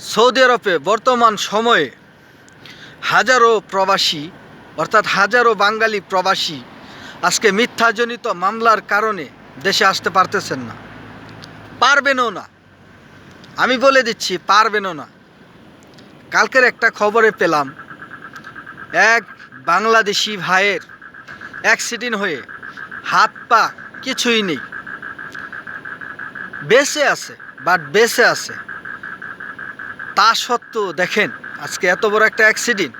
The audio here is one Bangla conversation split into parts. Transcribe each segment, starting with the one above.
সৌদি আরবে বর্তমান সময়ে হাজারো প্রবাসী অর্থাৎ হাজারো বাঙালি প্রবাসী আজকে মিথ্যাজনিত মামলার কারণে দেশে আসতে পারতেছেন না, পারবেনও না। আমি বলে দিচ্ছি, পারবেনও না। কালকের একটা খবরে পেলাম এক বাংলাদেশি ভাইয়ের অ্যাক্সিডেন্ট হয়ে হাত পা কিছুই নেই, বেঁচে আছে, বেঁচে আছে। তা সত্ত্বেও দেখেন, আজকে এত বড় একটা অ্যাক্সিডেন্ট,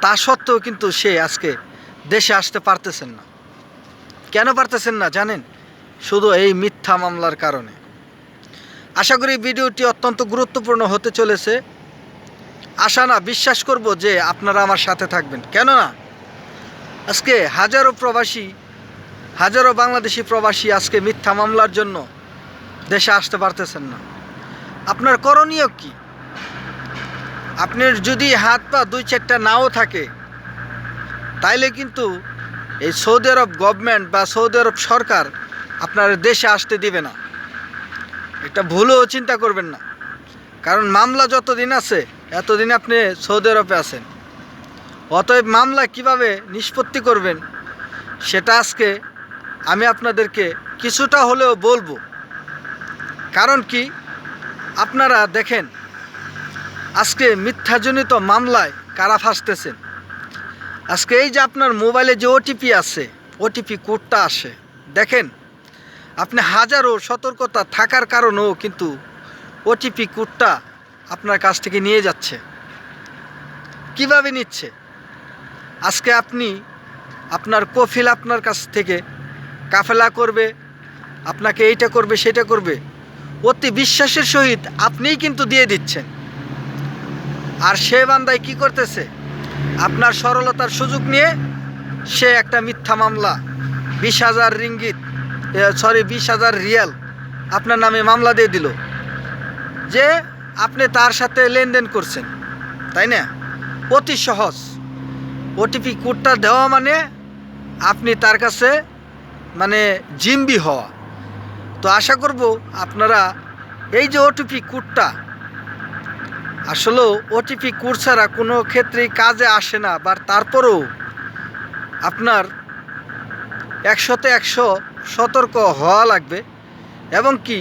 তা সত্ত্বেও কিন্তু সে আজকে দেশে আসতে পারতেছেন না। কেন পারতেছেন না জানেন? শুধু এই মিথ্যা মামলার কারণে। আশা করি ভিডিওটি অত্যন্ত গুরুত্বপূর্ণ হতে চলেছে। আশা না, বিশ্বাস করব যে আপনারা আমার সাথে থাকবেন। কেননা আজকে হাজারো বাংলাদেশি প্রবাসী আজকে মিথ্যা মামলার জন্য দেশে আসতে পারতেছেন না। আপনার করণীয় কি? আপনার যদি হাত পা দুই চারটা নাও থাকে, তাইলে কিন্তু এই সৌদি আরব গভর্নমেন্ট বা সৌদি আরব সরকার আপনার দেশে আসতে দিবে না। এটা ভুলেও চিন্তা করবেন না, কারণ মামলা যতদিন আছে এতদিন আপনি সৌদি আরবে আছেন। অতএব মামলা কিভাবে নিষ্পত্তি করবেন সেটা আজকে আমি আপনাদেরকে কিছুটা হলেও বলবো। কারণ কি, আপনারা দেখেন আজকে মিথ্যাজনিত মামলায় কারা ফাঁসতেছেন। আজকে এই যে আপনার মোবাইলে যে ওটিপি আছে, ওটিপি কোডটা আসে, দেখেন আপনি হাজারো সতর্কতা থাকার কারণেও কিন্তু ওটিপি কোডটা আপনার কাছ থেকে নিয়ে যাচ্ছে। কিভাবে নিচ্ছে? আজকে আপনার কফিল আপনার কাছ থেকে কাফেলা করবে, আপনাকে এইটা করবে সেটা করবে, অতি বিশ্বাসের সহিত আপনিই কিন্তু দিয়ে দিচ্ছেন। আর সে বান্দায় কি করতেছে? আপনার সরলতার সুযোগ নিয়ে সে একটা মিথ্যা মামলা 20,000 রিয়াল আপনার নামে মামলা দিয়ে দিল যে আপনি তার সাথে লেনদেন করছেন, তাই না? অতি সহজ। ওটিপি কোডটা দেওয়া মানে আপনি তার কাছে জিম্বি হওয়া। তো আশা করব আপনারা এই যে ওটিপি কোডটা, আসলে ওটিপি কোড ছাড়া কোনো ক্ষেত্রেই কাজে আসে না, বা তারপরেও আপনার 100তে 100 সতর্ক হওয়া লাগবে। এবং কি,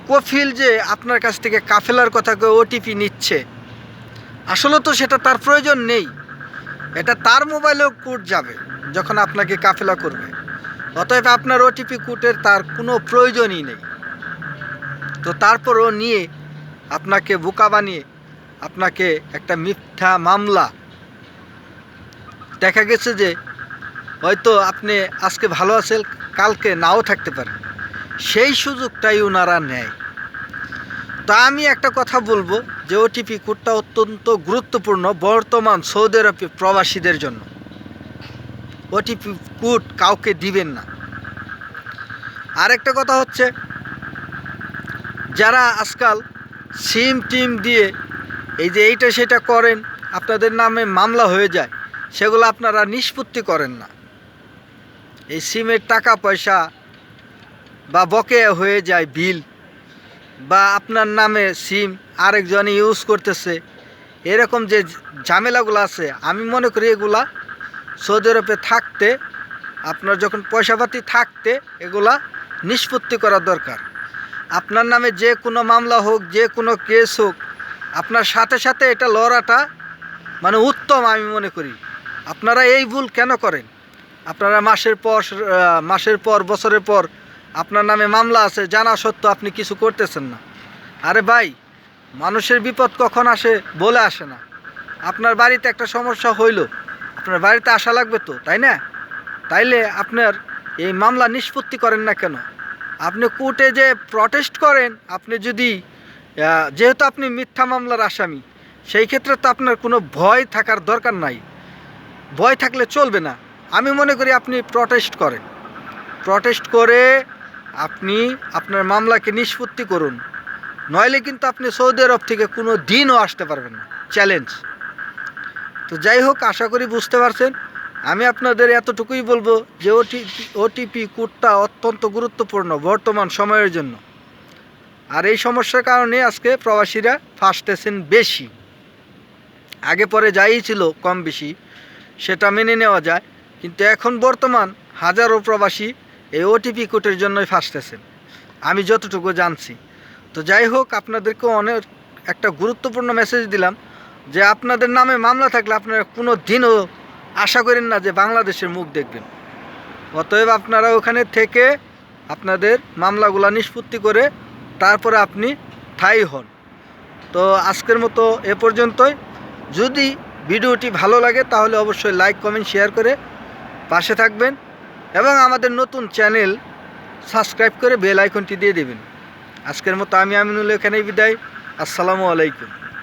কফিল যে আপনার কাছ থেকে কাফেলার কথা ওটিপি নিচ্ছে, আসলে তো সেটা তার প্রয়োজন নেই। এটা তার মোবাইলেও কোড যাবে যখন আপনাকে কাফেলা করবে। অতএব আপনার ওটিপি কোডের তার কোনো প্রয়োজনই নেই। তো তারপরও নিয়ে আপনাকে বোকা বানিয়ে আপনাকে একটা মিথ্যা মামলা, দেখা গেছে যে হয়তো আপনি আজকে ভালো আছেন, কালকে নাও থাকতে পারেন, সেই সুযোগটাই ওনারা নেয়। তা আমি একটা কথা বলবো যে ওটিপি কোডটা অত্যন্ত গুরুত্বপূর্ণ বর্তমান সৌদি আরবে প্রবাসীদের জন্য। ওটিপি কোড কাউকে দিবেন না। আরেকটা কথা হচ্ছে, যারা আজকাল সিম টিম দিয়ে এই যে এইটা সেটা করেন, আপনাদের নামে মামলা হয়ে যায়, সেগুলো আপনারা নিষ্পত্তি করেন না। এই সিমের টাকা পয়সা বা বকেয়া হয়ে যায় বিল, বা আপনার নামে সিম আরেকজনে ইউজ করতেছে, এরকম যে ঝামেলাগুলো আছে, আমি মনে করি এগুলা সৌদি আরবে থাকতে, আপনার যখন পয়সাপাতি থাকতে এগুলা নিষ্পত্তি করা দরকার। আপনার নামে যে কোনো মামলা হোক, যে কোনো কেস হোক, আপনার সাথে সাথে এটা লড়াটা উত্তম আমি মনে করি। আপনারা এই ভুল কেন করেন? আপনারা মাসের পর বছরের পর আপনার নামে মামলা আছে জানা সত্ত্বেও আপনি কিছু করতেছেন না। আরে ভাই, মানুষের বিপদ কখন আসে বলে আসে না। আপনার বাড়িতে একটা সমস্যা হইল, আপনার বাড়িতে আসা লাগবে তো, তাই না? তাইলে আপনার এই মামলা নিষ্পত্তি করেন না কেন? আপনি কোর্টে যে প্রটেস্ট করেন, আপনি যদি যেহেতু আপনি মিথ্যা মামলার আসামি, সেই ক্ষেত্রে তো আপনার কোনো ভয় থাকার দরকার নাই। ভয় থাকলে চলবে না। আমি মনে করি আপনি প্রটেস্ট করেন, প্রটেস্ট করে আপনি আপনার মামলাকে নিষ্পত্তি করুন, নইলে কিন্তু আপনি সৌদি আরব থেকে কোনো দিনও আসতে পারবেন না। চ্যালেঞ্জ। তো যাই হোক, আশা করি বুঝতে পারছেন। আমি আপনাদের এতটুকুই বলবো যে ওটিপি কোডটা অত্যন্ত গুরুত্বপূর্ণ বর্তমান সময়ের জন্য। আর এই সমস্যার কারণে আজকে প্রবাসীরা ফাঁসতেছেন বেশি। আগে পরে যাই ছিল কম বেশি সেটা মেনে নেওয়া যায়, কিন্তু এখন বর্তমান হাজারো প্রবাসী এই ওটিপি কোডের জন্যই ফাঁসতেছেন, আমি যতটুকু জানছি। তো যাই হোক, আপনাদেরকে অনেক একটা গুরুত্বপূর্ণ মেসেজ দিলাম যে আপনাদের নামে মামলা থাকলে আপনারা কোনো দিনও আশা করেন না যে বাংলাদেশের মুখ দেখবেন। অতএব আপনারা ওখানে থেকে আপনাদের মামলাগুলো নিষ্পত্তি করে তারপরে আপনি ঠাঁই হন। তো আজকের মতো এ পর্যন্তই। যদি ভিডিওটি ভালো লাগে তাহলে অবশ্যই লাইক কমেন্ট শেয়ার করে পাশে থাকবেন এবং আমাদের নতুন চ্যানেল সাবস্ক্রাইব করে বেল আইকনটি দিয়ে দেবেন। আজকের মতো আমি আমিনুল এখানেই বিদায়। আসসালামু আলাইকুম।